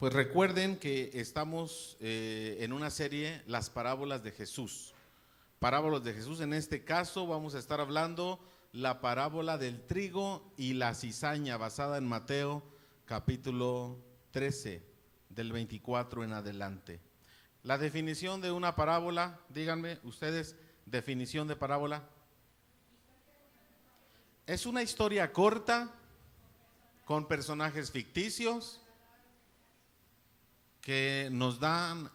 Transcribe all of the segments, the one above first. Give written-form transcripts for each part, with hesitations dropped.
Pues recuerden que estamos en una serie, las parábolas de Jesús. Parábolas de Jesús, en este caso vamos a estar hablando la parábola del trigo y la cizaña, basada en Mateo capítulo 13, del 24 en adelante. La definición de una parábola, díganme ustedes, definición de parábola. Es una historia corta con personajes ficticios que nos dan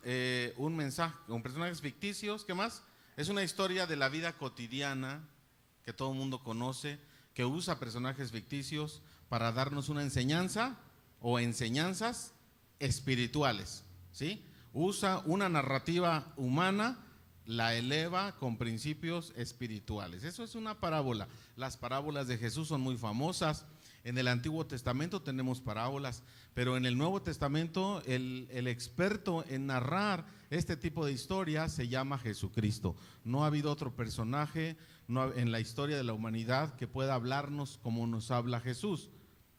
un mensaje, con personajes ficticios. ¿Qué más? Es una historia de la vida cotidiana que todo el mundo conoce, que usa personajes ficticios para darnos una enseñanza o enseñanzas espirituales, ¿sí? Usa una narrativa humana, la eleva con principios espirituales. Eso es una parábola. Las parábolas de Jesús son muy famosas. En el Antiguo Testamento tenemos parábolas, pero en el Nuevo Testamento el experto en narrar este tipo de historias se llama Jesucristo. No ha habido otro personaje en la historia de la humanidad que pueda hablarnos como nos habla Jesús.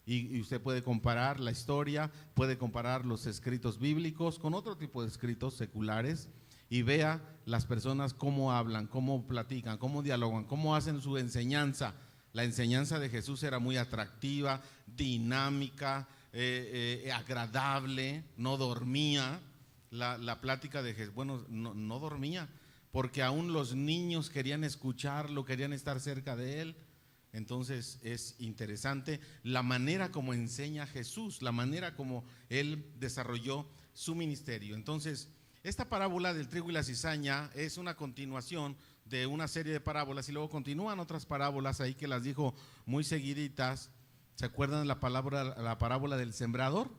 Y usted puede comparar la historia, puede comparar los escritos bíblicos con otro tipo de escritos seculares y vea las personas cómo hablan, cómo platican, cómo dialogan, cómo hacen su enseñanza. La enseñanza de Jesús era muy atractiva, dinámica, agradable, no dormía. La plática de Jesús, bueno, no dormía, porque aún los niños querían escucharlo, querían estar cerca de él. Entonces es interesante la manera como enseña Jesús, la manera como él desarrolló su ministerio. Entonces, esta parábola del trigo y la cizaña es una continuación de una serie de parábolas y luego continúan otras parábolas ahí que las dijo muy seguiditas. ¿Se acuerdan de la parábola del sembrador?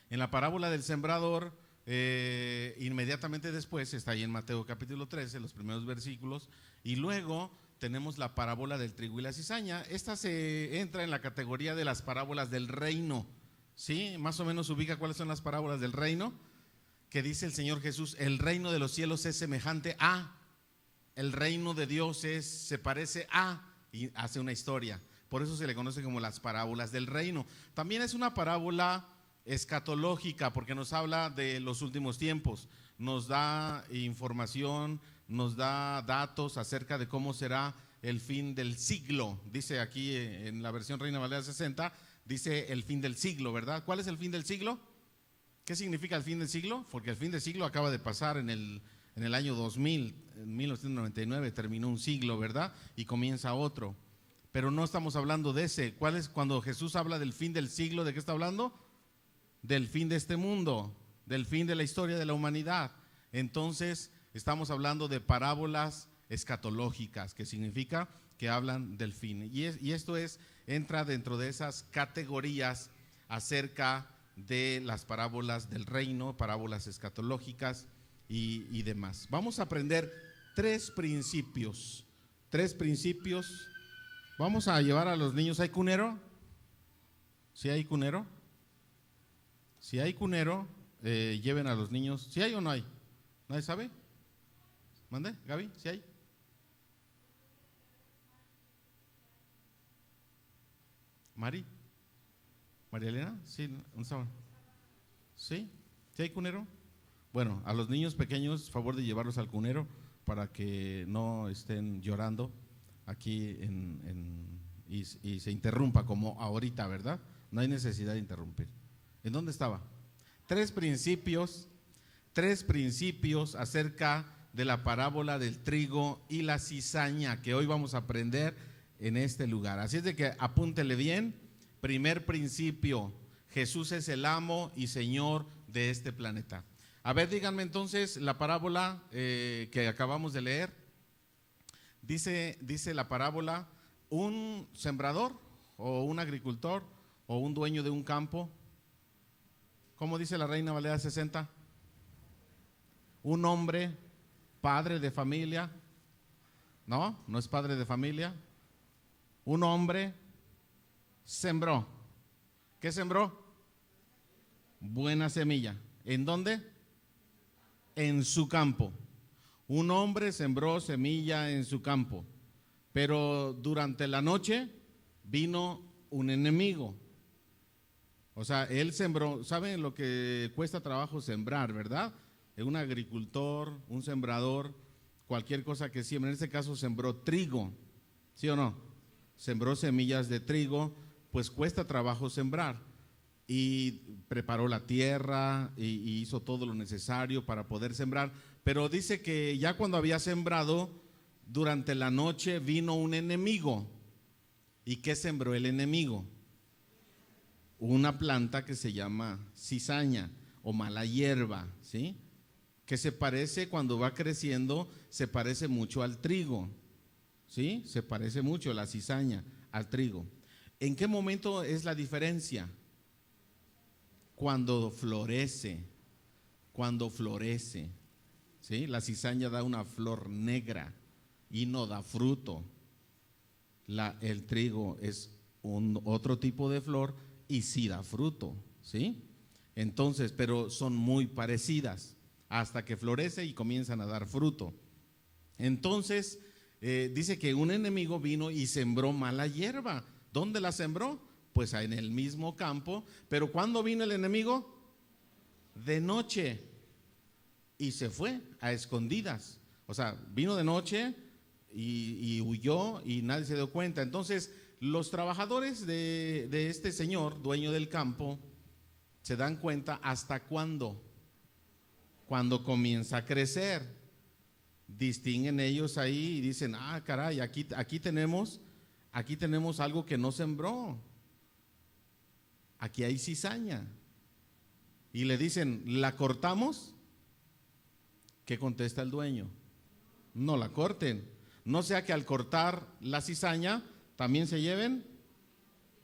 En la parábola del sembrador, inmediatamente después, está ahí en Mateo capítulo 13, los primeros versículos, y luego tenemos la parábola del trigo y la cizaña. Esta se entra en la categoría de las parábolas del reino, ¿sí? Más o menos ubica cuáles son las parábolas del reino, que dice el Señor Jesús: el reino de los cielos es semejante a, el reino de Dios se parece a, y hace una historia. Por eso se le conoce como las parábolas del reino. También es una parábola escatológica porque nos habla de los últimos tiempos, nos da información, nos da datos acerca de cómo será el fin del siglo. Dice aquí en la versión Reina Valera 60, dice el fin del siglo, ¿verdad? ¿Cuál es el fin del siglo? ¿Qué significa el fin del siglo? Porque el fin del siglo acaba de pasar en el año 2000, en 1999 terminó un siglo, ¿verdad? Y comienza otro. Pero no estamos hablando de ese. ¿Cuál es cuando Jesús habla del fin del siglo? ¿De qué está hablando? Del fin de este mundo, del fin de la historia de la humanidad. Entonces, estamos hablando de parábolas escatológicas, que significa que hablan del fin. Y esto entra dentro de esas categorías acerca de las parábolas del reino, parábolas escatológicas y demás. Vamos a aprender tres principios. Vamos a llevar a los niños. ¿Hay cunero? ¿Sí hay cunero? Si hay cunero, lleven a los niños. ¿Sí hay o no hay? ¿Nadie sabe? ¿Mande, Gaby? ¿Sí hay? ¿Mari? ¿María Elena? Sí, ¿dónde estaban? ¿Sí? ¿Sí hay cunero? Bueno, a los niños pequeños, favor de llevarlos al cunero para que no estén llorando aquí y se interrumpa como ahorita, ¿verdad? No hay necesidad de interrumpir. ¿En dónde estaba? Tres principios acerca de la parábola del trigo y la cizaña que hoy vamos a aprender en este lugar. Así es de que apúntele bien. Primer principio: Jesús es el amo y Señor de este planeta. A ver, díganme entonces la parábola que acabamos de leer. Dice la parábola: un sembrador o un agricultor o un dueño de un campo. ¿Cómo dice la Reina Valera 60? Un hombre, padre de familia. No es padre de familia. Un hombre sembró. ¿Qué sembró? Buena semilla. ¿En dónde? En su campo. Un hombre sembró semilla en su campo, pero durante la noche vino un enemigo O sea, él sembró. ¿Saben lo que cuesta trabajo sembrar, verdad? Un agricultor, un sembrador, cualquier cosa que siembre. En este caso sembró trigo, ¿sí o no? Sembró semillas de trigo, pues cuesta trabajo sembrar. Y preparó la tierra y hizo todo lo necesario para poder sembrar. Pero dice que ya cuando había sembrado, durante la noche vino un enemigo. ¿Y qué sembró el enemigo? Una planta que se llama cizaña o mala hierba, ¿sí? Que se parece, cuando va creciendo, se parece mucho al trigo, ¿sí? Se parece mucho la cizaña al trigo. ¿En qué momento es la diferencia? Cuando florece, ¿sí? La cizaña da una flor negra y no da fruto. El trigo es otro tipo de flor y sí da fruto, ¿sí? Entonces, pero son muy parecidas hasta que florece y comienzan a dar fruto. Entonces, dice que un enemigo vino y sembró mala hierba. ¿Dónde la sembró? Pues en el mismo campo. Pero ¿cuándo vino el enemigo? De noche. Y se fue a escondidas. O sea, vino de noche y huyó y nadie se dio cuenta. Entonces, los trabajadores de este señor, dueño del campo, se dan cuenta hasta cuándo. Cuando comienza a crecer, distinguen ellos ahí y dicen, ah, caray, aquí tenemos algo que no sembró. Aquí hay cizaña. Y le dicen, ¿la cortamos? ¿Qué contesta el dueño? No la corten. No sea que al cortar la cizaña también se lleven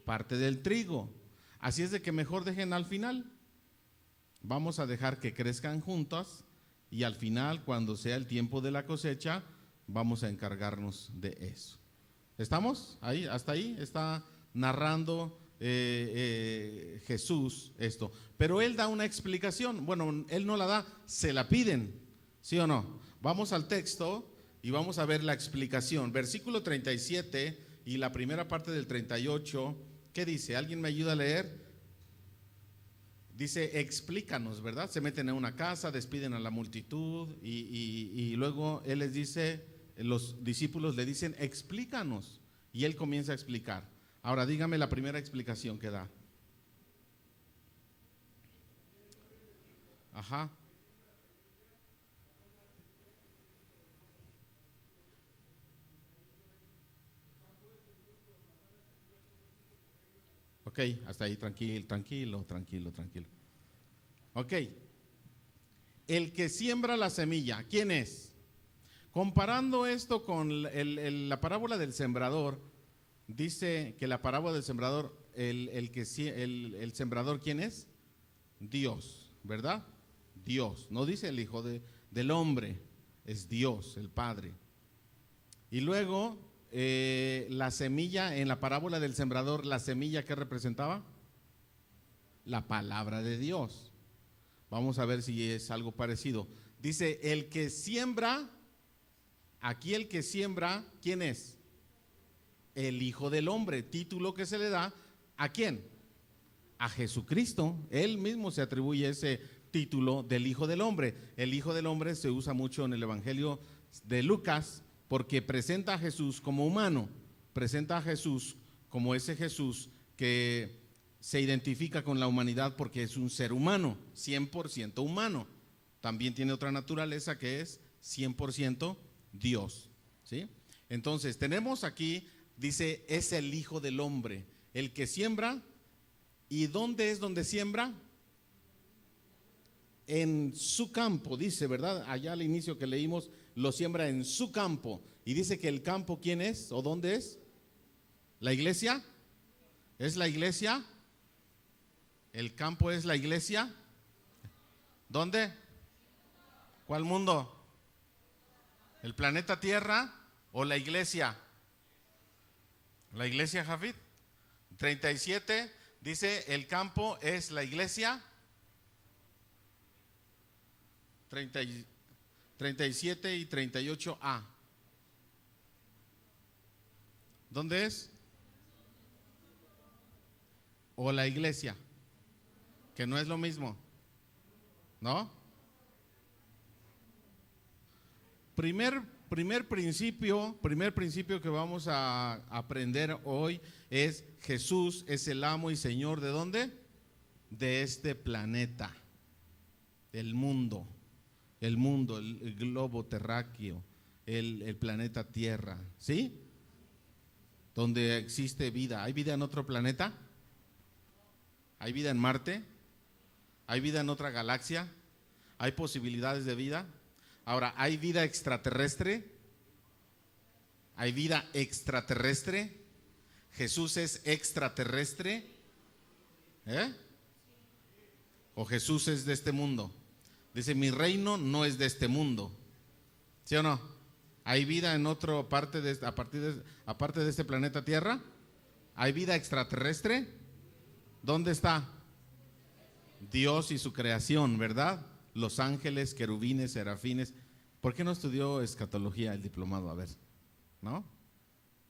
parte del trigo. Así es de que mejor dejen al final. Vamos a dejar que crezcan juntas y al final, cuando sea el tiempo de la cosecha, vamos a encargarnos de eso. ¿Estamos? Ahí, hasta ahí está narrando Jesús esto. Pero él da una explicación. Bueno, él no la da, se la piden, ¿sí o no? Vamos al texto y vamos a ver la explicación. Versículo 37 y la primera parte del 38. ¿Qué dice? ¿Alguien me ayuda a leer? Dice, explícanos, ¿verdad? Se meten en una casa, despiden a la multitud y luego él les dice, los discípulos le dicen, explícanos. Y él comienza a explicar. Ahora dígame la primera explicación que da. Ajá. Ok, hasta ahí, tranquilo. Ok, el que siembra la semilla, ¿quién es? Comparando esto con la parábola del sembrador, dice que la parábola del sembrador, el sembrador, ¿quién es? Dios, ¿verdad? Dios, no dice el hijo del hombre, es Dios, el Padre. Y luego, la semilla, en la parábola del sembrador, la semilla, ¿qué representaba? La palabra de Dios. Vamos a ver si es algo parecido. Dice, el que siembra, aquí el que siembra, ¿quién es? El Hijo del Hombre, título que se le da, ¿a quién? A Jesucristo. Él mismo se atribuye ese título del Hijo del Hombre. El Hijo del Hombre se usa mucho en el Evangelio de Lucas porque presenta a Jesús como humano, presenta a Jesús como ese Jesús que se identifica con la humanidad porque es un ser humano, 100% humano. También tiene otra naturaleza que es 100% Dios, ¿sí? Entonces tenemos aquí, dice, es el Hijo del Hombre, el que siembra. ¿Y dónde es donde siembra? En su campo, dice, ¿verdad? Allá al inicio que leímos, lo siembra en su campo. Y dice que el campo, ¿quién es? ¿O dónde es? ¿La iglesia? ¿Es la iglesia? ¿El campo es la iglesia? ¿Dónde? ¿Cuál mundo? ¿El planeta Tierra o la iglesia? ¿La iglesia, Jafid? 37 dice, el campo es la iglesia. 37 y 38a. ¿Dónde es? ¿O la iglesia? Que no es lo mismo, ¿no? Primer principio que vamos a aprender hoy es: Jesús es el amo y Señor ¿de dónde? De este planeta, el mundo, el globo terráqueo, el planeta Tierra, ¿sí? Donde existe vida. ¿Hay vida en otro planeta? ¿Hay vida en Marte? ¿Hay vida en otra galaxia? ¿Hay posibilidades de vida? Ahora, ¿hay vida extraterrestre? ¿Hay vida extraterrestre? ¿Jesús es extraterrestre? ¿O Jesús es de este mundo? Dice, mi reino no es de este mundo. ¿Sí o no? ¿Hay vida en otra parte aparte de este planeta Tierra? ¿Hay vida extraterrestre? ¿Dónde está? Dios y su creación, ¿verdad? Los ángeles, querubines, serafines. ¿Por qué no estudió escatología el diplomado? A ver, ¿no?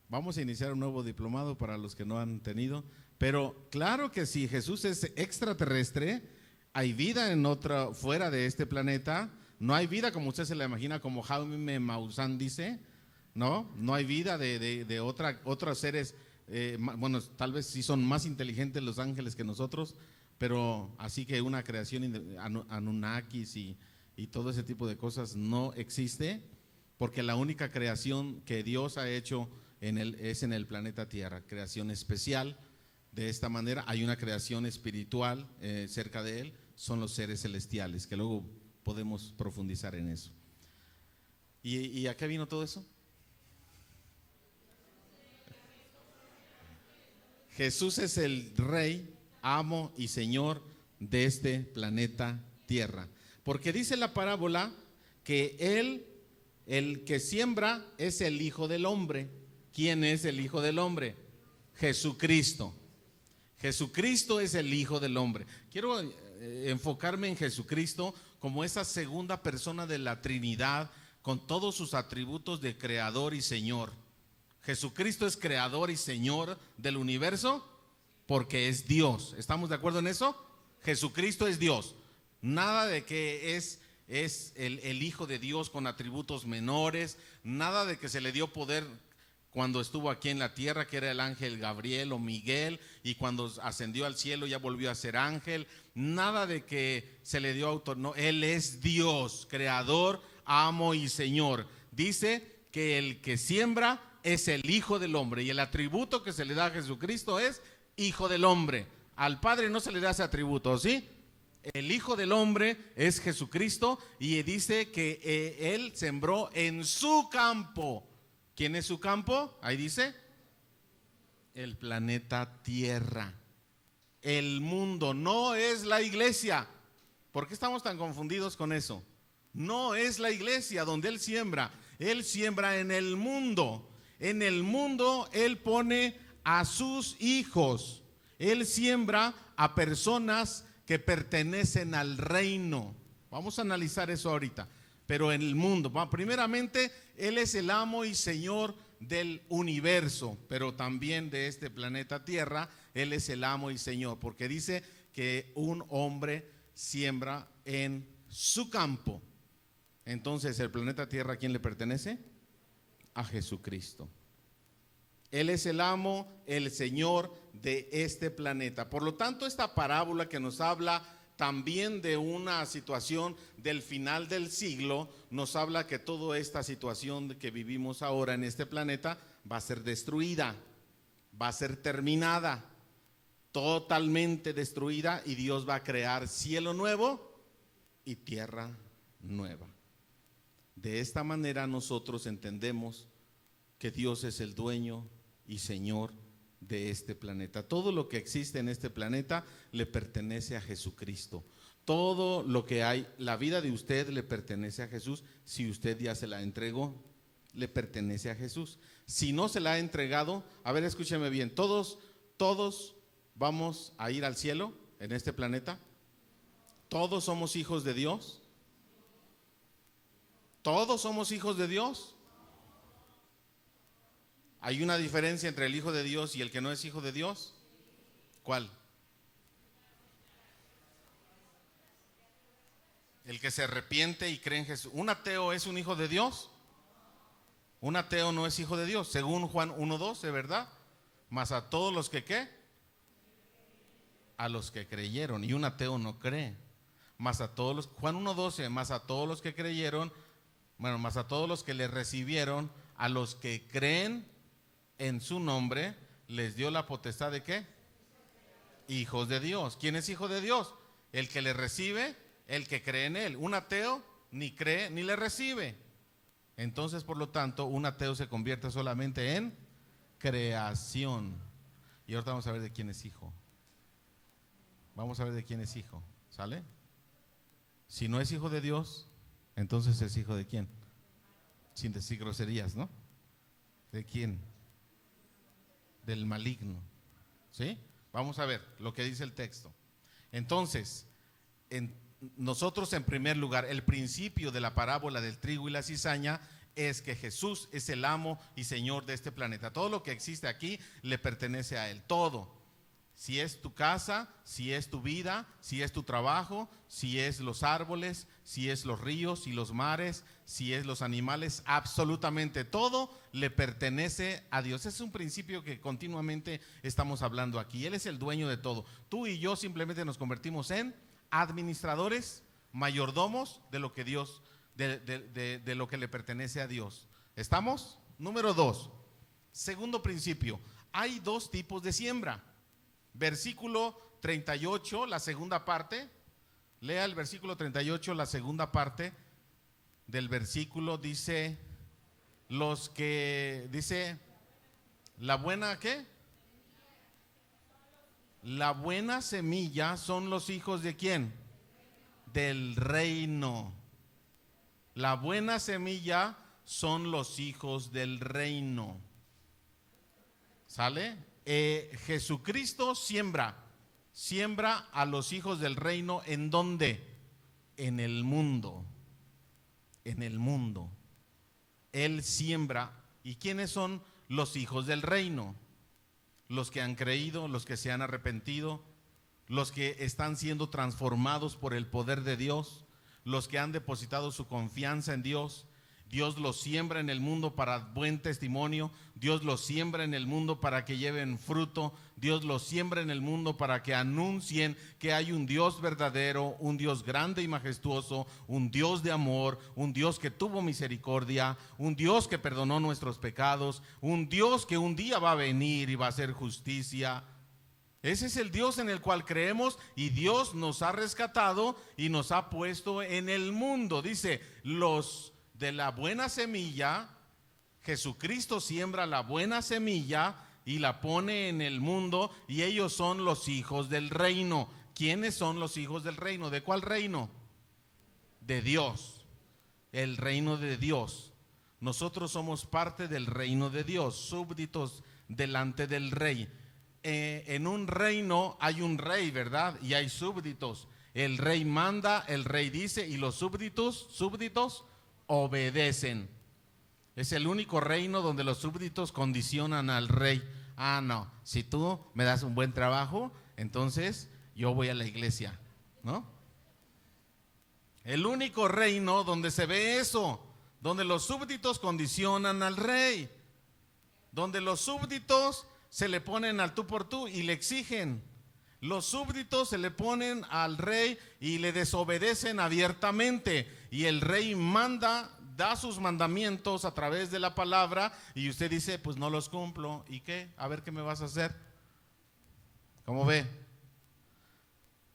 Vamos a iniciar un nuevo diplomado para los que no han tenido. Pero claro que si Jesús es extraterrestre, hay vida en otra, fuera de este planeta. No hay vida como usted se la imagina, como Jaime Maussan dice, ¿no? No hay vida de otros seres, bueno, tal vez sí son más inteligentes los ángeles que nosotros, pero así que una creación, Anunnakis y todo ese tipo de cosas no existe, porque la única creación que Dios ha hecho es en el planeta Tierra, creación especial. De esta manera hay una creación espiritual cerca de él, son los seres celestiales, que luego podemos profundizar en eso. ¿Y a qué vino todo eso? Jesús es el Rey, amo y Señor de este planeta Tierra. Porque dice la parábola que Él, el que siembra, es el Hijo del Hombre. ¿Quién es el Hijo del Hombre? Jesucristo. Jesucristo es el Hijo del Hombre. Quiero enfocarme en Jesucristo como esa segunda persona de la Trinidad, con todos sus atributos de creador y Señor. Jesucristo es creador y Señor del universo porque es Dios. ¿Estamos de acuerdo en eso? Jesucristo es Dios. Nada de que es el Hijo de Dios con atributos menores, nada de que se le dio poder cuando estuvo aquí en la tierra, que era el ángel Gabriel o Miguel, y cuando ascendió al cielo ya volvió a ser ángel. Nada de que se le dio autoridad. No, Él es Dios, creador, amo y Señor. Dice que el que siembra es el Hijo del Hombre, y el atributo que se le da a Jesucristo es Hijo del Hombre. Al Padre no se le da ese atributo, ¿sí? El Hijo del Hombre es Jesucristo, y dice que Él sembró en su campo. ¿Quién es su campo? Ahí dice, el planeta Tierra. El mundo, no es la iglesia. ¿Por qué estamos tan confundidos con eso? No es la iglesia donde Él siembra. Él siembra en el mundo. En el mundo Él pone a sus hijos. Él siembra a personas que pertenecen al reino. Vamos a analizar eso ahorita. Pero en el mundo, primeramente, Él es el amo y Señor del universo, pero también de este planeta Tierra. Él es el amo y Señor, porque dice que un hombre siembra en su campo. Entonces, ¿el planeta Tierra a quién le pertenece? A Jesucristo. Él es el amo, el Señor de este planeta. Por lo tanto, esta parábola que nos habla también de una situación del final del siglo, nos habla que toda esta situación que vivimos ahora en este planeta va a ser destruida, va a ser terminada, totalmente destruida, y Dios va a crear cielo nuevo y tierra nueva. De esta manera nosotros entendemos que Dios es el dueño y Señor de este planeta. Todo lo que existe en este planeta le pertenece a Jesucristo. Todo lo que hay, la vida de usted le pertenece a Jesús. Si usted ya se la entregó, le pertenece a Jesús. Si no se la ha entregado, a ver, escúcheme bien, todos vamos a ir al cielo en este planeta. Todos somos hijos de Dios. Todos somos hijos de Dios. ¿Hay una diferencia entre el Hijo de Dios y el que no es hijo de Dios? ¿Cuál? El que se arrepiente y cree en Jesús. ¿Un ateo es un hijo de Dios? Un ateo no es hijo de Dios, según Juan 1:12, ¿verdad? Mas a todos los que ¿qué? A los que creyeron. Y un ateo no cree. Mas a todos los, Juan 1:12, más a todos los que creyeron, bueno, más a todos los que le recibieron, a los que creen en su nombre, les dio la potestad de ¿qué? Hijos de Dios. ¿Quién es hijo de Dios? El que le recibe, el que cree en él. Un ateo ni cree ni le recibe. Entonces, por lo tanto, un ateo se convierte solamente en creación. Y ahorita vamos a ver de quién es hijo. Vamos a ver de quién es hijo. ¿Sale? Si no es hijo de Dios, entonces es hijo de quién. Sin decir groserías, ¿no? ¿De quién? Del maligno. ¿Sí? Vamos a ver lo que dice el texto. Entonces, nosotros en primer lugar, el principio de la parábola del trigo y la cizaña es que Jesús es el amo y Señor de este planeta. Todo lo que existe aquí le pertenece a Él, todo. Si es tu casa, si es tu vida, si es tu trabajo, si es los árboles, si es los ríos y los mares, si es los animales, absolutamente todo le pertenece a Dios. Es un principio que continuamente estamos hablando aquí. Él es el dueño de todo. Tú y yo simplemente nos convertimos en administradores, mayordomos de lo que Dios, de lo que le pertenece a Dios. ¿Estamos? Número 2. Segundo principio, hay dos tipos de siembra. Versículo 38, la segunda parte. Lea el versículo 38, la segunda parte del versículo. Dice, los que, dice, la buena, ¿qué? La buena semilla son los hijos de ¿quién? Del reino. La buena semilla son los hijos del reino. ¿Sale? Jesucristo siembra a los hijos del reino. ¿En dónde? En el mundo. En el mundo. Él siembra. ¿Y quiénes son los hijos del reino? Los que han creído, los que se han arrepentido, los que están siendo transformados por el poder de Dios, los que han depositado su confianza en Dios. Dios los siembra en el mundo para buen testimonio. Dios los siembra en el mundo para que lleven fruto. Dios los siembra en el mundo para que anuncien que hay un Dios verdadero, un Dios grande y majestuoso, un Dios de amor, un Dios que tuvo misericordia, un Dios que perdonó nuestros pecados, un Dios que un día va a venir y va a hacer justicia. Ese es el Dios en el cual creemos, y Dios nos ha rescatado y nos ha puesto en el mundo. Dice, los de la buena semilla, Jesucristo siembra la buena semilla y la pone en el mundo, y ellos son los hijos del reino. ¿Quiénes son los hijos del reino? ¿De cuál reino? De Dios, el reino de Dios. Nosotros somos parte del reino de Dios, súbditos delante del rey. En un reino hay un rey, ¿verdad? Y hay súbditos. El rey manda, el rey dice, y los súbditos obedecen. Es el único reino donde los súbditos condicionan al rey. Ah, no, si tú me das un buen trabajo, entonces yo voy a la iglesia, ¿no? El único reino donde se ve eso, donde los súbditos condicionan al rey, donde los súbditos se le ponen al tú por tú y le exigen. Los súbditos se le ponen al rey y le desobedecen abiertamente, y el rey manda, da sus mandamientos a través de la palabra, y usted dice, pues no los cumplo. ¿Y qué? A ver qué me vas a hacer. ¿Cómo ve?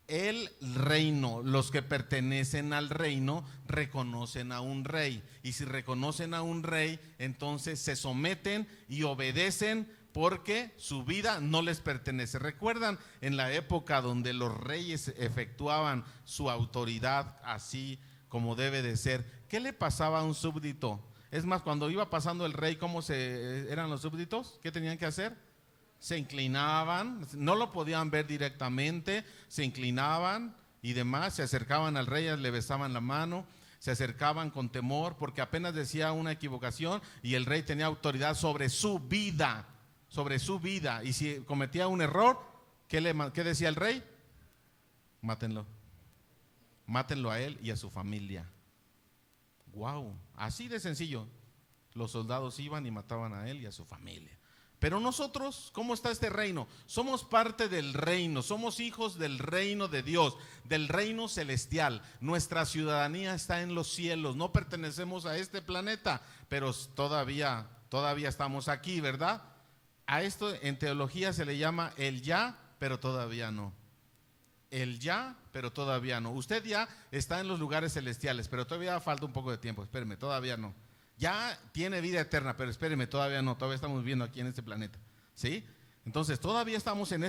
El reino, los que pertenecen al reino reconocen a un rey, y si reconocen a un rey, entonces se someten y obedecen, porque su vida no les pertenece. ¿Recuerdan en la época donde los reyes efectuaban su autoridad así como debe de ser? ¿Qué le pasaba a un súbdito? Es más, cuando iba pasando el rey, ¿cómo eran los súbditos? ¿Qué tenían que hacer? Se inclinaban, no lo podían ver directamente, se inclinaban y demás, se acercaban al rey, le besaban la mano, se acercaban con temor, porque apenas decía una equivocación y el rey tenía autoridad sobre su vida. Y si cometía un error, ¿qué decía el rey? Mátenlo. mátenlo a él y a su familia. Wow, así de sencillo. Los soldados iban y mataban a él y a su familia. Pero nosotros, ¿cómo está este reino? Somos parte del reino, somos hijos del reino de Dios, del reino celestial. Nuestra ciudadanía está en los cielos, no pertenecemos a este planeta, pero todavía estamos aquí, ¿verdad? A esto en teología se le llama el ya, pero todavía no. El ya, pero todavía no. Usted ya está en los lugares celestiales, pero todavía falta un poco de tiempo, espéreme, todavía no. Ya tiene vida eterna, pero espéreme, todavía no, todavía estamos viviendo aquí en este planeta, ¿sí? Entonces todavía estamos en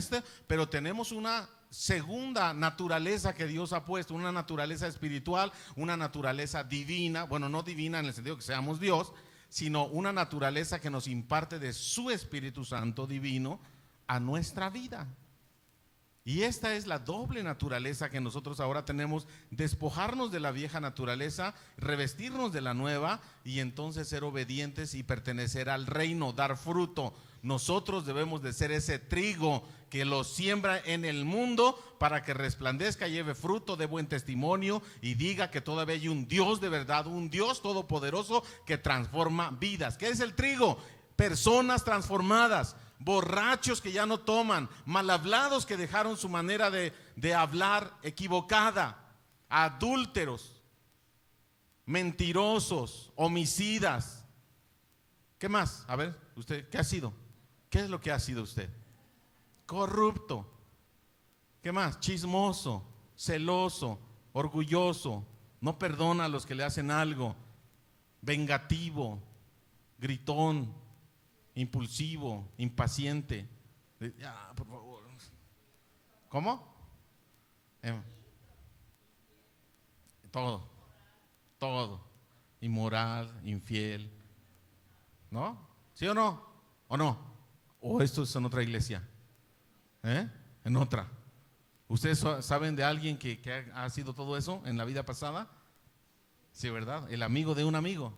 pero tenemos una segunda naturaleza que Dios ha puesto, una naturaleza espiritual, una naturaleza divina, bueno, no divina en el sentido que seamos Dios, sino una naturaleza que nos imparte de su Espíritu Santo divino a nuestra vida. Y esta es la doble naturaleza que nosotros ahora tenemos: despojarnos de la vieja naturaleza, revestirnos de la nueva y entonces ser obedientes y pertenecer al reino, dar fruto. Nosotros debemos de ser ese trigo que lo siembra en el mundo para que resplandezca, lleve fruto, dé buen testimonio y diga que todavía hay un Dios de verdad, un Dios todopoderoso que transforma vidas. ¿Qué es el trigo? Personas transformadas. Borrachos que ya no toman, mal hablados que dejaron su manera de hablar equivocada, adúlteros, mentirosos, homicidas. ¿Qué más? A ver, usted, ¿qué ha sido? ¿Qué es lo que ha sido usted? Corrupto. ¿Qué más? Chismoso, celoso, orgulloso, no perdona a los que le hacen algo, vengativo, gritón, impulsivo, impaciente. Ya, por favor. ¿Cómo? Todo. Inmoral, infiel. ¿No? ¿Sí o no? ¿O no? ¿O esto es en otra iglesia? En otra. ¿Ustedes saben de alguien que ha sido todo eso en la vida pasada? Sí, ¿verdad? El amigo de un amigo.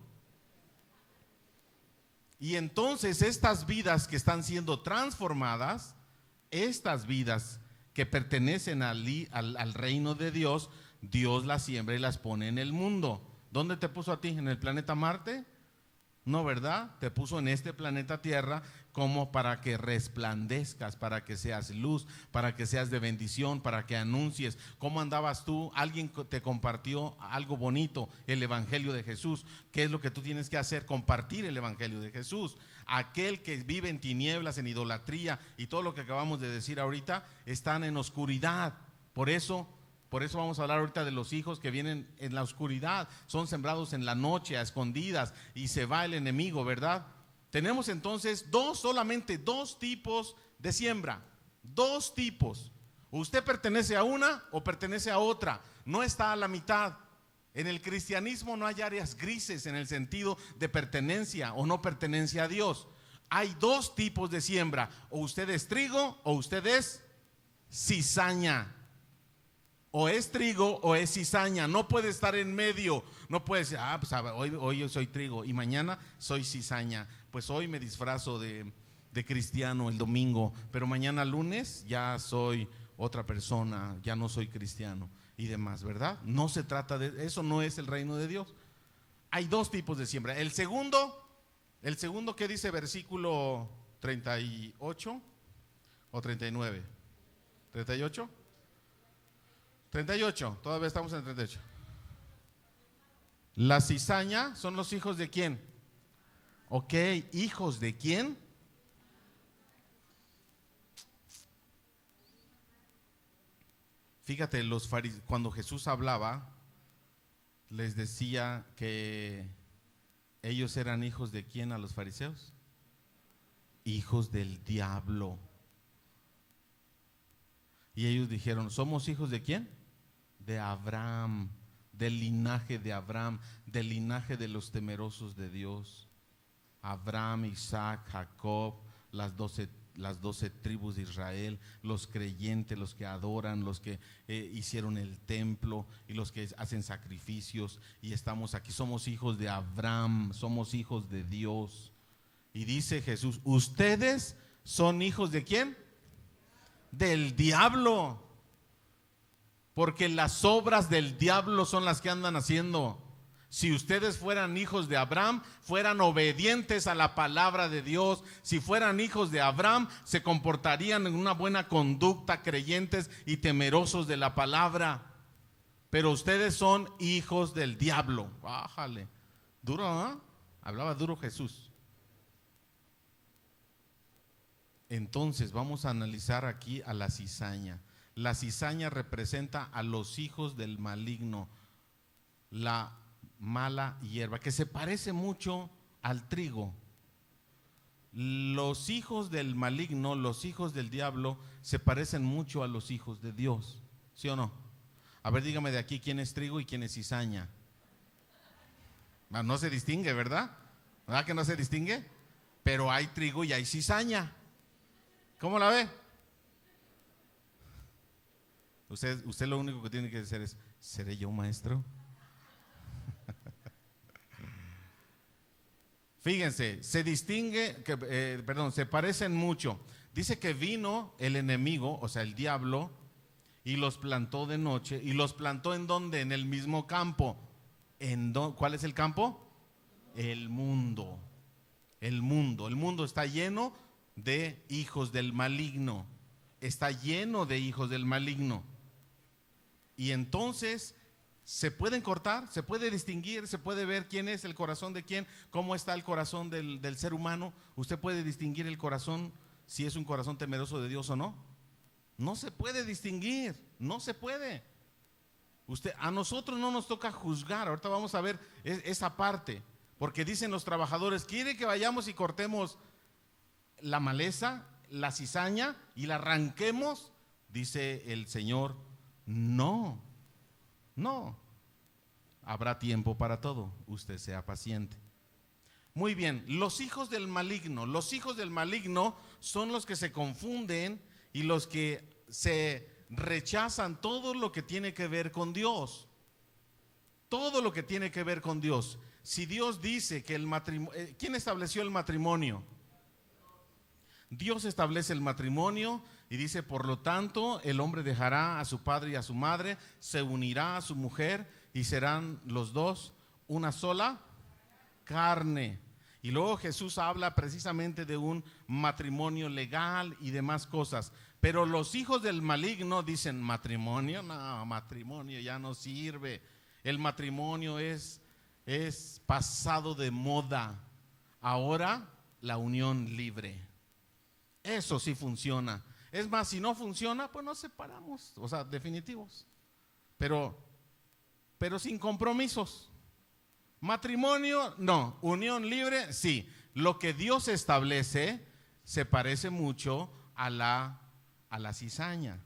Y entonces estas vidas que están siendo transformadas, estas vidas que pertenecen al reino de Dios, Dios las siembra y las pone en el mundo. ¿Dónde te puso a ti? ¿En el planeta Marte? No, ¿verdad? Te puso en este planeta Tierra como para que resplandezcas, para que seas luz, para que seas de bendición, para que anuncies. ¿Cómo andabas tú? Alguien te compartió algo bonito, el Evangelio de Jesús. ¿Qué es lo que tú tienes que hacer? Compartir el Evangelio de Jesús. Aquel que vive en tinieblas, en idolatría y todo lo que acabamos de decir ahorita, están en oscuridad. Por eso vamos a hablar ahorita de los hijos que vienen en la oscuridad, son sembrados en la noche, a escondidas, y se va el enemigo, ¿verdad? Tenemos entonces solamente dos tipos de siembra, dos tipos. Usted pertenece a una o pertenece a otra, no está a la mitad. En el cristianismo no hay áreas grises en el sentido de pertenencia o no pertenencia a Dios. Hay dos tipos de siembra: o usted es trigo o usted es cizaña. O es trigo o es cizaña, no puede estar en medio. No puede decir, pues hoy yo soy trigo y mañana soy cizaña. Pues hoy me disfrazo de cristiano el domingo, pero mañana lunes ya soy otra persona, ya no soy cristiano y demás, ¿verdad? No se trata de eso, no es el reino de Dios. Hay dos tipos de siembra. El segundo, ¿qué dice versículo 38 o 39? ¿38? 38, todavía estamos en 38. La cizaña son los hijos de ¿quién? Ok, ¿hijos de quién? Fíjate, cuando Jesús hablaba, les decía que ellos eran hijos de ¿quién a los fariseos? Hijos del diablo. Y ellos dijeron, ¿somos hijos de quién? De Abraham, del linaje de Abraham, del linaje de los temerosos de Dios. Abraham, Isaac, Jacob, las 12 tribus de Israel, los creyentes, los que adoran, los que hicieron el templo y los que hacen sacrificios, y estamos aquí, somos hijos de Abraham, somos hijos de Dios. Y dice Jesús, ¿ustedes son hijos de quién? Del diablo. porque las obras del diablo son las que andan haciendo. Si ustedes fueran hijos de Abraham, fueran obedientes a la palabra de Dios. Si fueran hijos de Abraham, se comportarían en una buena conducta, creyentes y temerosos de la palabra. Pero ustedes son hijos del diablo. Bájale. Duro, ¿eh? Hablaba duro Jesús. Entonces vamos a analizar aquí a la cizaña. La cizaña representa a los hijos del maligno, la mala hierba, que se parece mucho al trigo. Los hijos del maligno, los hijos del diablo, se parecen mucho a los hijos de Dios, ¿sí o no? A ver, dígame de aquí quién es trigo y quién es cizaña. No se distingue, ¿verdad? ¿Verdad que no se distingue? Pero hay trigo y hay cizaña. ¿Cómo la ve? Usted lo único que tiene que hacer es: ¿seré yo maestro? Fíjense, se distingue, se parecen mucho. Dice que vino el enemigo, o sea el diablo, y los plantó de noche. ¿Y los plantó en dónde? En el mismo campo. ¿Cuál es el campo? El mundo. El mundo está lleno de hijos del maligno. Está lleno de hijos del maligno. Y entonces se pueden cortar, se puede distinguir, se puede ver quién es el corazón de quién, cómo está el corazón del ser humano. Usted puede distinguir el corazón, si es un corazón temeroso de Dios o no. No se puede distinguir, no se puede. A nosotros no nos toca juzgar. Ahorita vamos a ver esa parte, porque dicen los trabajadores: ¿quiere que vayamos y cortemos la maleza, la cizaña y la arranquemos? Dice el Señor: no, habrá tiempo para todo, usted sea paciente. Muy bien, los hijos del maligno son los que se confunden y los que se rechazan todo lo que tiene que ver con Dios. Todo lo que tiene que ver con Dios. Si Dios dice que el matrimonio, ¿quién estableció el matrimonio? Dios establece el matrimonio y dice: por lo tanto, el hombre dejará a su padre y a su madre, se unirá a su mujer y serán los dos una sola carne. Y luego Jesús habla precisamente de un matrimonio legal y demás cosas. Pero los hijos del maligno dicen: matrimonio, no, matrimonio ya no sirve. El matrimonio es pasado de moda. Ahora la unión libre. Eso sí funciona. Es más, si no funciona, pues nos separamos, o sea, definitivos. Pero sin compromisos. Matrimonio, no. Unión libre, sí. Lo que Dios establece se parece mucho a la cizaña.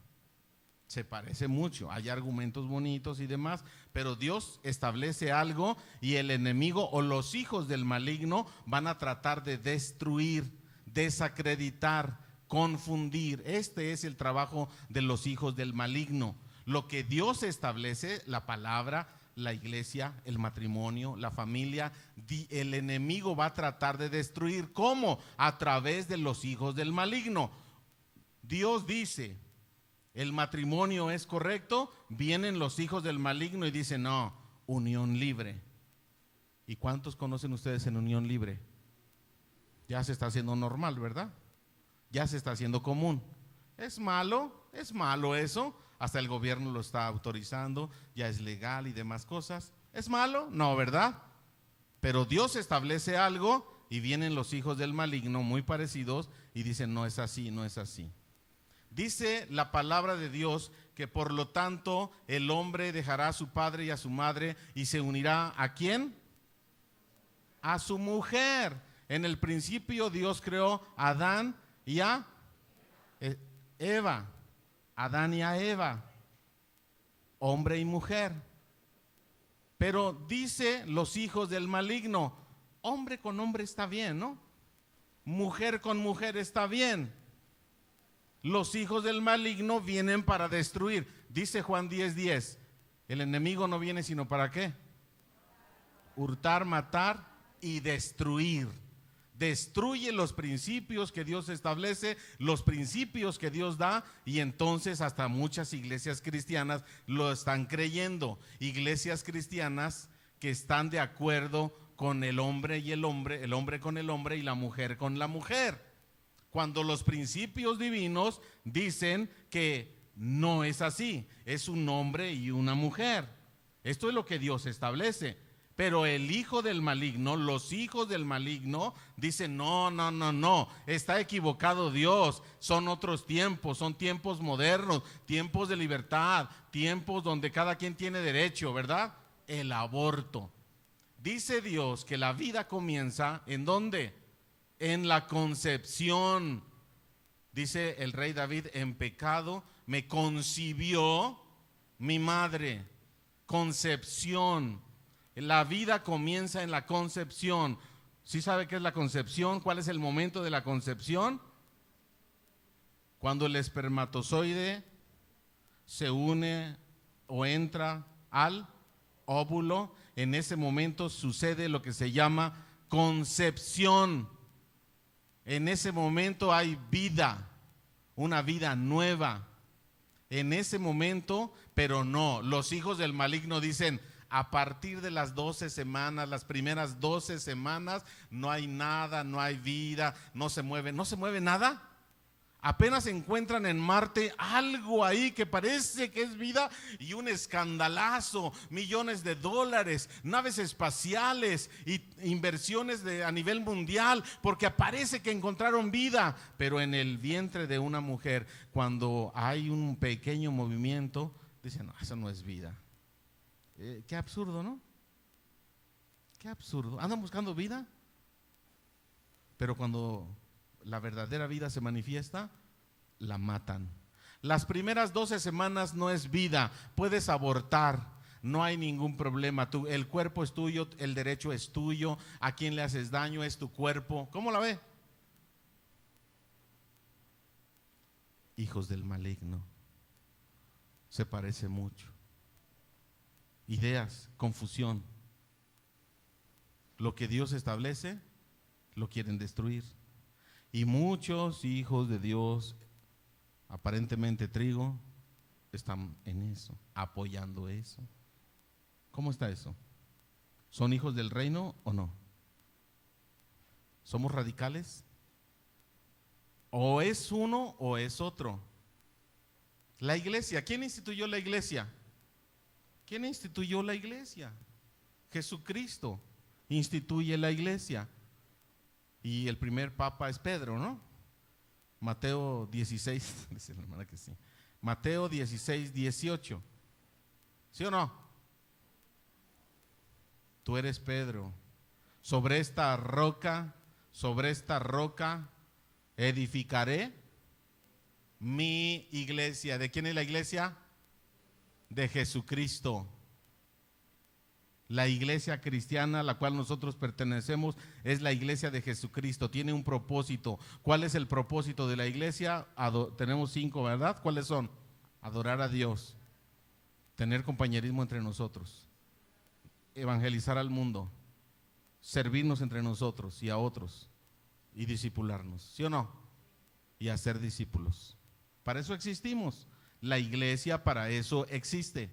Se parece mucho. Hay argumentos bonitos y demás, pero Dios establece algo y el enemigo o los hijos del maligno van a tratar de destruir, desacreditar, confundir. Este es el trabajo de los hijos del maligno. Lo que Dios establece, la palabra, la iglesia, el matrimonio, la familia, el enemigo va a tratar de destruir. ¿Cómo? A través de los hijos del maligno. Dios dice: el matrimonio es correcto. Vienen los hijos del maligno y dicen: no, unión libre. ¿Y cuántos conocen ustedes en unión libre? Ya se está haciendo normal, ¿verdad? Ya se está haciendo común. Es malo eso. Hasta el gobierno lo está autorizando, ya es legal y demás cosas. ¿Es malo? No, ¿verdad? Pero Dios establece algo y vienen los hijos del maligno muy parecidos y dicen: no es así, no es así. Dice la palabra de Dios que por lo tanto el hombre dejará a su padre y a su madre y se unirá ¿a quién? A su mujer. En el principio Dios creó a Adán y a Eva. Adán y a Eva, hombre y mujer. Pero dice los hijos del maligno: hombre con hombre está bien, ¿no? Mujer con mujer está bien. Los hijos del maligno vienen para destruir. Dice Juan 10:10, el enemigo no viene sino ¿para qué? Hurtar, matar y destruir. destruye los principios que Dios establece, los principios que Dios da, y entonces hasta muchas iglesias cristianas lo están creyendo. Iglesias cristianas que están de acuerdo con el hombre y el hombre con el hombre y la mujer con la mujer, cuando los principios divinos dicen que no es así, es un hombre y una mujer. Esto es lo que Dios establece. Pero el hijo del maligno, los hijos del maligno dicen no, está equivocado Dios, son otros tiempos, son tiempos modernos, tiempos de libertad, tiempos donde cada quien tiene derecho, ¿verdad? El aborto. Dice Dios que la vida comienza ¿en dónde? En la concepción. Dice el rey David, en pecado me concibió mi madre. Concepción. La vida comienza en la concepción. ¿Sí sabe qué es la concepción? ¿Cuál es el momento de la concepción? Cuando el espermatozoide se une o entra al óvulo, en ese momento sucede lo que se llama concepción. En ese momento hay vida, una vida nueva. En ese momento, pero no, los hijos del maligno dicen, a partir de las 12 semanas, las primeras 12 semanas, no hay nada, no hay vida, no se mueve nada. Apenas encuentran en Marte algo ahí que parece que es vida y un escandalazo, millones de dólares, naves espaciales y inversiones a nivel mundial, porque parece que encontraron vida, pero en el vientre de una mujer, cuando hay un pequeño movimiento, dicen, no, eso no es vida. Qué absurdo, ¿no? Qué absurdo. Andan buscando vida, pero cuando la verdadera vida se manifiesta, la matan. Las primeras 12 semanas no es vida, puedes abortar, no hay ningún problema. El cuerpo es tuyo, el derecho es tuyo, a quien le haces daño es tu cuerpo. ¿Cómo la ve? Hijos del maligno, se parece mucho. Ideas, confusión. Lo que Dios establece, lo quieren destruir. Y muchos hijos de Dios, aparentemente trigo, están en eso, apoyando eso. ¿Cómo está eso? ¿Son hijos del reino o no? ¿Somos radicales? O es uno o es otro. La iglesia, ¿quién instituyó la iglesia? ¿Quién instituyó la iglesia? Jesucristo instituye la iglesia. Y el primer papa es Pedro, ¿no? Mateo 16, dice la hermana que sí. Mateo 16, 18. ¿Sí o no? Tú eres Pedro. Sobre esta roca edificaré mi iglesia. ¿De quién es la iglesia? De Jesucristo. La iglesia cristiana a la cual nosotros pertenecemos es la iglesia de Jesucristo. Tiene un propósito. ¿Cuál es el propósito de la iglesia? Tenemos 5, ¿verdad? ¿Cuáles son? Adorar a Dios, tener compañerismo entre nosotros, evangelizar al mundo, servirnos entre nosotros y a otros y discipularnos, ¿sí o no? Y hacer discípulos. Para eso existimos. La iglesia para eso existe.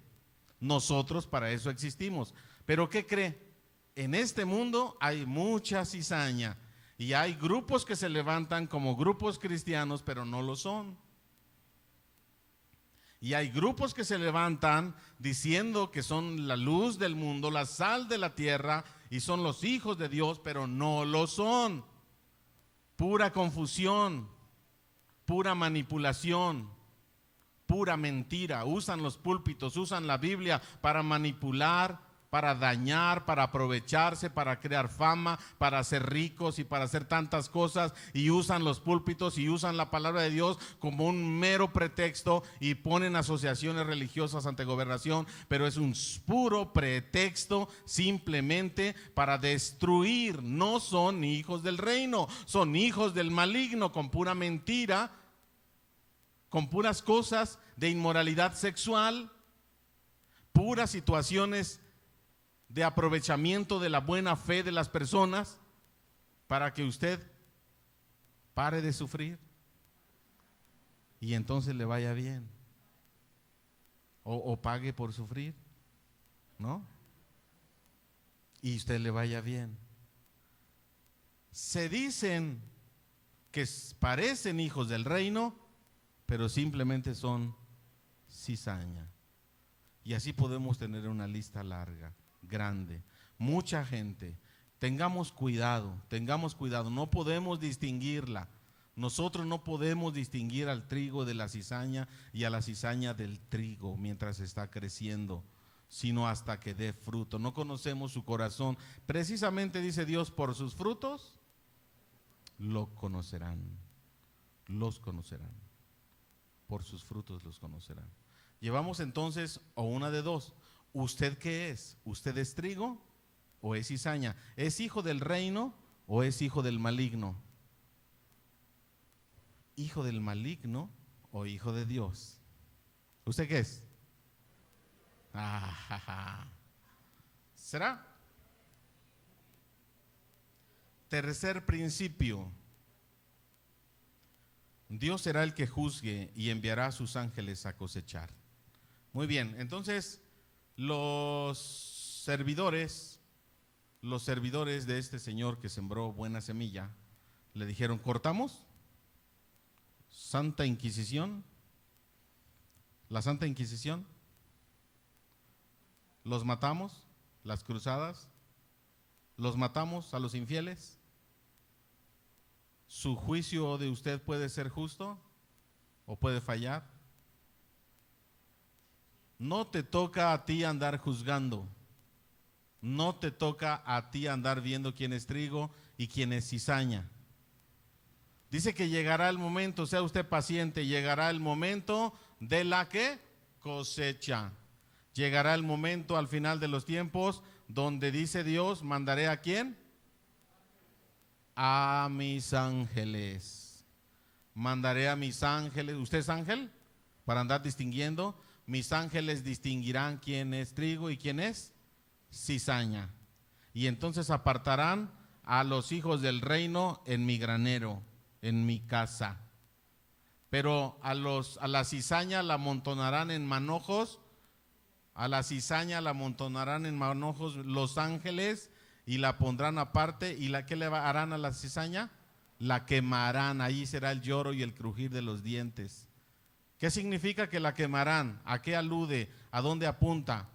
Nosotros para eso existimos. Pero ¿qué cree? En este mundo hay mucha cizaña y hay grupos que se levantan como grupos cristianos, pero no lo son. Y hay grupos que se levantan diciendo que son la luz del mundo, la sal de la tierra y son los hijos de Dios, pero no lo son. Pura confusión, pura manipulación, pura mentira. Usan los púlpitos, usan la Biblia para manipular, para dañar, para aprovecharse, para crear fama, para ser ricos y para hacer tantas cosas, y usan los púlpitos y usan la palabra de Dios como un mero pretexto y ponen asociaciones religiosas ante gobernación, pero es un puro pretexto simplemente para destruir. No son hijos del reino, son hijos del maligno, con pura mentira, con puras cosas de inmoralidad sexual, puras situaciones de aprovechamiento de la buena fe de las personas. para que usted pare de sufrir y entonces le vaya bien, o pague por sufrir, ¿no? Y usted le vaya bien. Se dicen que parecen hijos del reino, pero simplemente son cizaña. Y así podemos tener una lista larga, grande, mucha gente. Tengamos cuidado, no podemos distinguirla. Nosotros no podemos distinguir al trigo de la cizaña y a la cizaña del trigo mientras está creciendo, sino hasta que dé fruto. No conocemos su corazón. Precisamente dice Dios, por sus frutos lo conocerán, los conocerán. Por sus frutos los conocerán. Llevamos entonces, o una de dos, ¿usted qué es? ¿Usted es trigo o es cizaña? ¿Es hijo del reino o es hijo del maligno? ¿Hijo del maligno o hijo de Dios? ¿Usted qué es? ¿Será? Tercer principio. Dios será el que juzgue y enviará a sus ángeles a cosechar. Muy bien, entonces los servidores de este señor que sembró buena semilla, le dijeron, ¿cortamos? Santa Inquisición, la Santa Inquisición, los matamos, las cruzadas, los matamos a los infieles. ¿Su juicio de usted puede ser justo o puede fallar? No te toca a ti andar juzgando, no te toca a ti andar viendo quién es trigo y quién es cizaña. Dice que llegará el momento, sea usted paciente, llegará el momento de la ¿qué? Cosecha. Llegará el momento al final de los tiempos donde dice Dios, ¿mandaré a quién? A mis ángeles. Mandaré a mis ángeles. ¿Usted es ángel? Para andar distinguiendo. Mis ángeles distinguirán quién es trigo y quién es cizaña. Y entonces apartarán a los hijos del reino en mi granero, en mi casa. Pero a la cizaña la amontonarán en manojos. A la cizaña la amontonarán en manojos los ángeles y la pondrán aparte. ¿Y qué le harán a la cizaña? La quemarán. Ahí será el lloro y el crujir de los dientes. ¿Qué significa que la quemarán? ¿A qué alude? ¿A dónde apunta?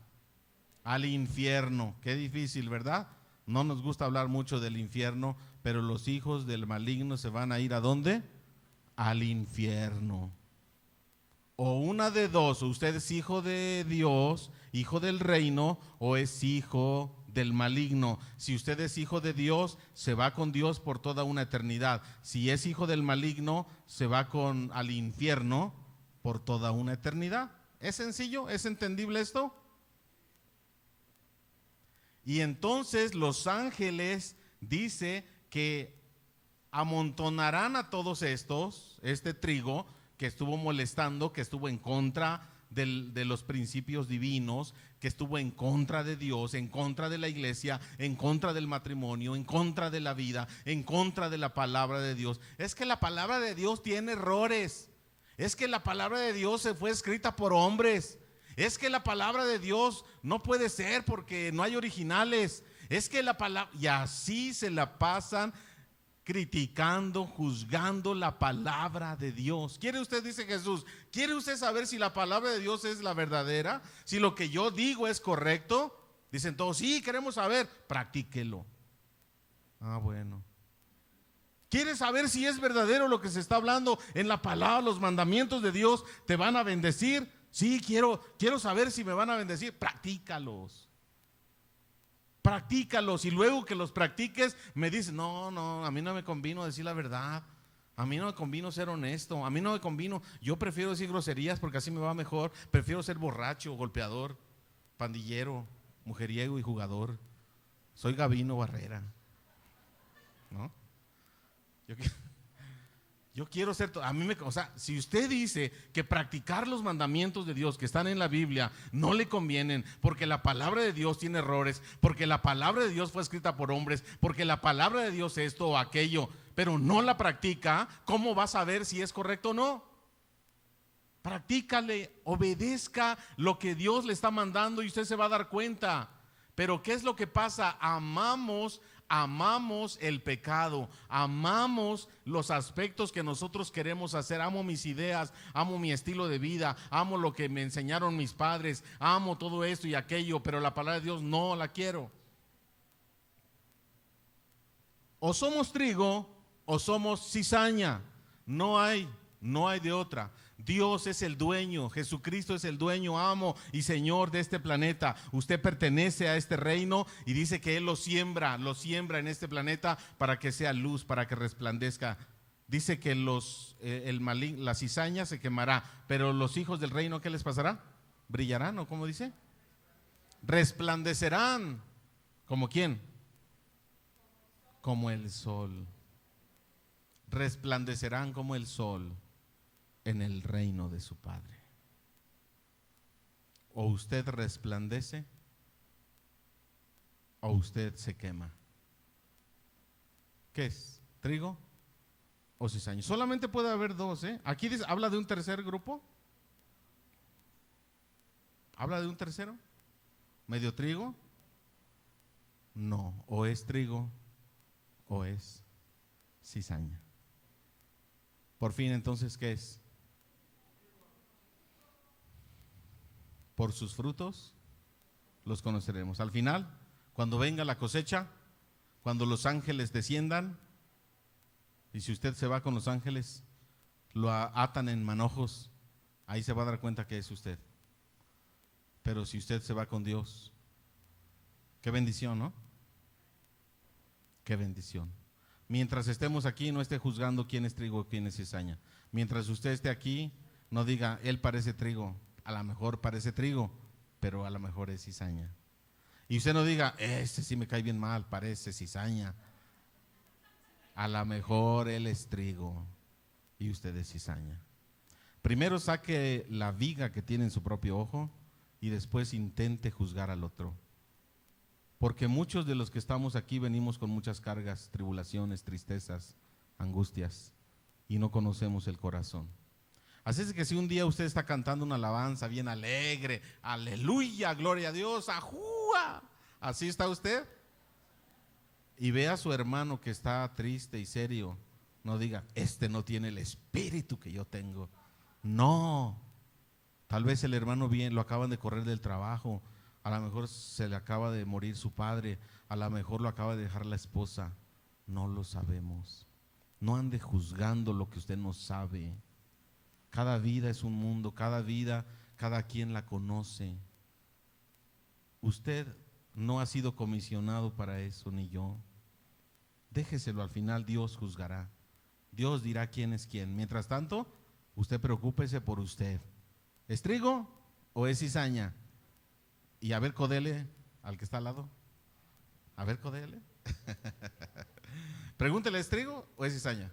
Al infierno. Qué difícil, ¿verdad? No nos gusta hablar mucho del infierno, pero los hijos del maligno se van a ir ¿a dónde? Al infierno. O una de dos, usted es hijo de Dios, hijo del reino, o es hijo del maligno. Si usted es hijo de Dios, se va con Dios por toda una eternidad. Si es hijo del maligno, se va al infierno por toda una eternidad. ¿Es sencillo? ¿Es entendible esto? Y entonces los ángeles dice que amontonarán a todos estos, este trigo que estuvo molestando, que estuvo en contra de los principios divinos, que estuvo en contra de Dios, en contra de la iglesia, en contra del matrimonio, en contra de la vida, en contra de la palabra de Dios. Es que la palabra de Dios tiene errores. Es que la palabra de Dios se fue escrita por hombres. Es que la palabra de Dios no puede ser porque no hay originales. Es que la palabra, y así se la pasan criticando, juzgando la palabra de Dios. ¿Quiere usted, dice Jesús, quiere usted saber si la palabra de Dios es la verdadera? Si lo que yo digo es correcto. Dicen todos, sí, queremos saber, practíquelo. Ah, bueno. ¿Quieres saber si es verdadero lo que se está hablando en la palabra, los mandamientos de Dios te van a bendecir? Sí, quiero saber si me van a bendecir. Practícalos. Practícalos y luego que los practiques me dices, no, a mí no me convino decir la verdad. A mí no me convino ser honesto. A mí no me convino, yo prefiero decir groserías porque así me va mejor. Prefiero ser borracho, golpeador, pandillero, mujeriego y jugador. Soy Gabino Barrera. ¿No? Yo quiero ser, o sea, si usted dice que practicar los mandamientos de Dios que están en la Biblia no le convienen, porque la palabra de Dios tiene errores, porque la palabra de Dios fue escrita por hombres, porque la palabra de Dios es esto o aquello, pero no la practica, ¿cómo va a saber si es correcto o no? Practícale, obedezca lo que Dios le está mandando y usted se va a dar cuenta. Pero ¿qué es lo que pasa? Amamos el pecado, amamos los aspectos que nosotros queremos hacer. Amo mis ideas, amo mi estilo de vida, amo lo que me enseñaron mis padres, amo todo esto y aquello, pero la palabra de Dios no la quiero. O somos trigo o somos cizaña, no hay de otra. Dios es el dueño, Jesucristo es el dueño, amo y Señor de este planeta. Usted pertenece a este reino y dice que Él lo siembra en este planeta para que sea luz, para que resplandezca. Dice que la cizaña se quemará, pero los hijos del reino, ¿qué les pasará? Brillarán, ¿o cómo dice? Resplandecerán. ¿Como quién? Como el sol. Resplandecerán como el sol en el reino de su Padre. O usted resplandece o usted se quema. ¿Qué es? ¿Trigo o cizaña? Solamente puede haber dos, ¿eh? Aquí dice, habla de un tercer grupo. ¿Habla de un tercero? ¿Medio trigo? No, o es trigo o es cizaña. Por fin, entonces, ¿qué es? Por sus frutos los conoceremos. Al final, cuando venga la cosecha, cuando los ángeles desciendan, y si usted se va con los ángeles, lo atan en manojos, ahí se va a dar cuenta que es usted. Pero si usted se va con Dios, qué bendición, ¿no? Qué bendición. Mientras estemos aquí, no esté juzgando quién es trigo o quién es cizaña. Mientras usted esté aquí, no diga, él parece trigo. A lo mejor parece trigo, pero a lo mejor es cizaña. Y usted no diga, ese sí me cae bien mal, parece cizaña. A lo mejor él es trigo y usted es cizaña. Primero saque la viga que tiene en su propio ojo y después intente juzgar al otro. Porque muchos de los que estamos aquí venimos con muchas cargas, tribulaciones, tristezas, angustias y no conocemos el corazón. Así es que si un día usted está cantando una alabanza bien alegre, aleluya, gloria a Dios, ajúa, así está usted, y ve a su hermano que está triste y serio, no diga, este no tiene el espíritu que yo tengo. No, tal vez el hermano bien lo acaban de correr del trabajo, a lo mejor se le acaba de morir su padre, a lo mejor lo acaba de dejar la esposa, no lo sabemos. No ande juzgando lo que usted no sabe. Cada vida es un mundo, cada vida, cada quien la conoce. Usted no ha sido comisionado para eso, ni yo. Déjeselo, al final Dios juzgará. Dios dirá quién es quién. Mientras tanto, usted preocúpese por usted. ¿Es trigo o es cizaña? Y a ver, codele al que está al lado. A ver, codele. Pregúntele, ¿es trigo o es cizaña?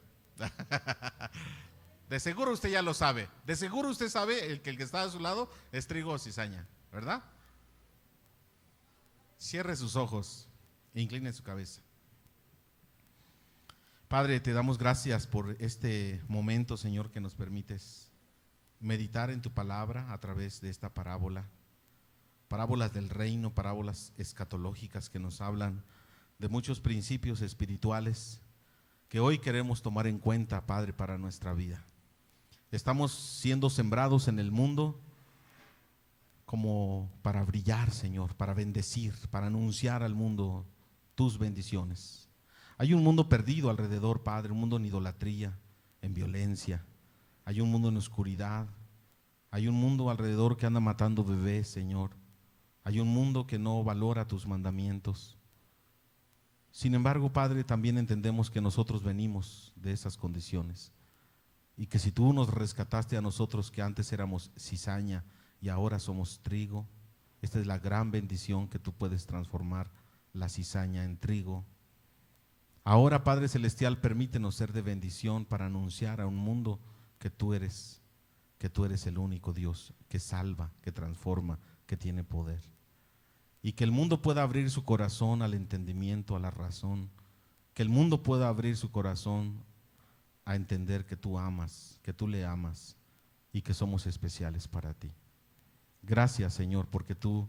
De seguro usted ya lo sabe. De seguro usted sabe el que está a su lado es trigo o cizaña, ¿verdad? Cierre sus ojos e incline su cabeza. Padre, te damos gracias por este momento, Señor, que nos permites meditar en tu palabra a través de esta parábola. Parábolas del reino, parábolas escatológicas que nos hablan de muchos principios espirituales que hoy queremos tomar en cuenta, Padre, para nuestra vida. Estamos siendo sembrados en el mundo como para brillar, Señor, para bendecir, para anunciar al mundo tus bendiciones. Hay un mundo perdido alrededor, Padre, un mundo en idolatría, en violencia. Hay un mundo en oscuridad. Hay un mundo alrededor que anda matando bebés, Señor. Hay un mundo que no valora tus mandamientos. Sin embargo, Padre, también entendemos que nosotros venimos de esas condiciones y que si tú nos rescataste a nosotros que antes éramos cizaña y ahora somos trigo, esta es la gran bendición que tú puedes transformar la cizaña en trigo. Ahora, Padre Celestial, permítenos ser de bendición para anunciar a un mundo que tú eres el único Dios que salva, que transforma, que tiene poder. Y que el mundo pueda abrir su corazón al entendimiento, a la razón. Que el mundo pueda abrir su corazón a entender que tú amas, que tú le amas y que somos especiales para ti. Gracias, Señor, porque tú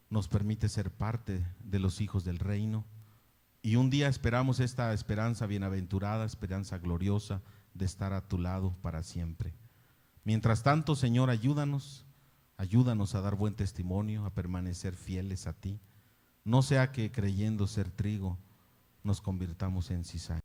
nos permites ser parte de los hijos del reino. Y un día esperamos esta esperanza bienaventurada, esperanza gloriosa de estar a tu lado para siempre. Mientras tanto, Señor, ayúdanos a dar buen testimonio, a permanecer fieles a ti. No sea que creyendo ser trigo nos convirtamos en cizaña.